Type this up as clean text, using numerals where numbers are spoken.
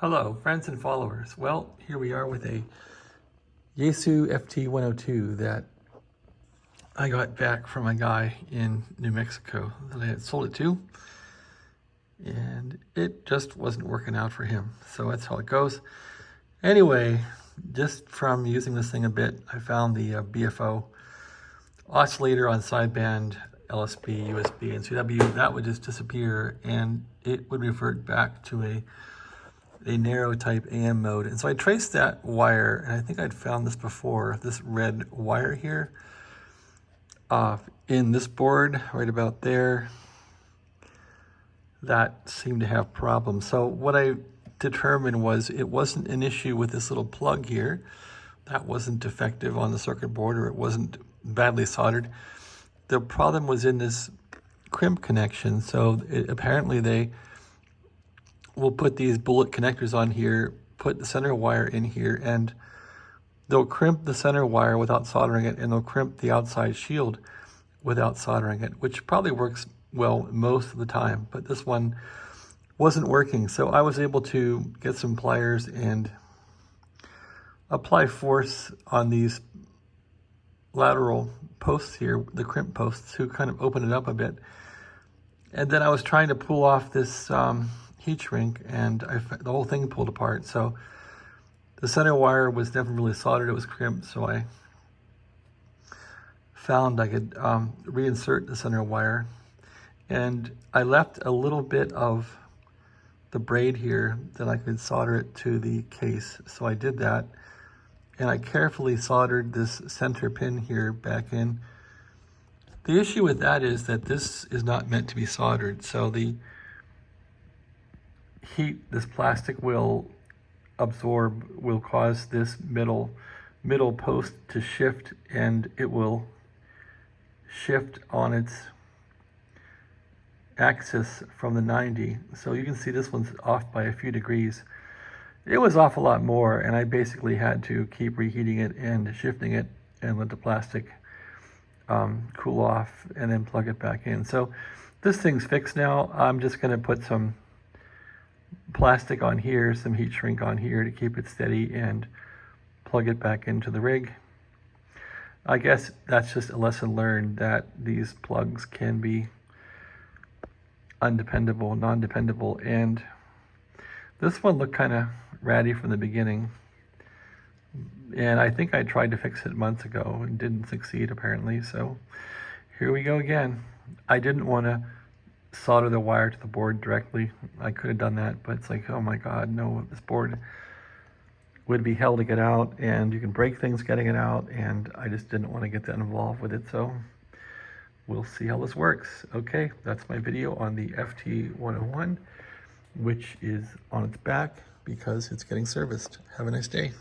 Hello, friends and followers. Well, here we are with a Yaesu FT-102 that I got back from a guy in New Mexico that I had sold it to, and it just wasn't working out for him. So that's how it goes. Anyway, just from using this thing a bit, I found the BFO oscillator on sideband LSB, USB, and CW. That would just disappear, and it would revert back to a narrow type AM mode. And so I traced that wire, and I think I'd found this before, this red wire here in this board right about there. That seemed to have problems. So what I determined was it wasn't an issue with this little plug here. That wasn't defective on the circuit board, or it wasn't badly soldered. The problem was in this crimp connection. So apparently they will put these bullet connectors on here, put the center wire in here, and they'll crimp the center wire without soldering it, and they'll crimp the outside shield without soldering it, which probably works well most of the time, but this one wasn't working. So I was able to get some pliers and apply force on these lateral posts here, the crimp posts, to kind of open it up a bit. And then I was trying to pull off this heat shrink, and the whole thing pulled apart. So the center wire was never really soldered, it was crimped, so I found I could reinsert the center wire, and I left a little bit of the braid here that I could solder it to the case. So I did that, and I carefully soldered this center pin here back in. The issue with that is that this is not meant to be soldered, so the heat this plastic will absorb will cause this middle post to shift, and it will shift on its axis from the 90. So you can see this one's off by a few degrees. It was off a lot more, and I basically had to keep reheating it and shifting it and let the plastic cool off and then plug it back in. So this thing's fixed now. I'm just going to put some plastic on here, some heat shrink on here to keep it steady, and plug it back into the rig. I guess that's just a lesson learned that these plugs can be undependable, non-dependable, and this one looked kind of ratty from the beginning, and I think I tried to fix it months ago and didn't succeed apparently. So here we go again. I didn't want to solder the wire to the board directly. I could have done that, but it's like, oh my god, no, this board would be hell to get out, and you can break things getting it out, and I just didn't want to get that involved with it. So we'll see how this works. Okay, that's my video on the FT-101, which is on its back because it's getting serviced. Have a nice day.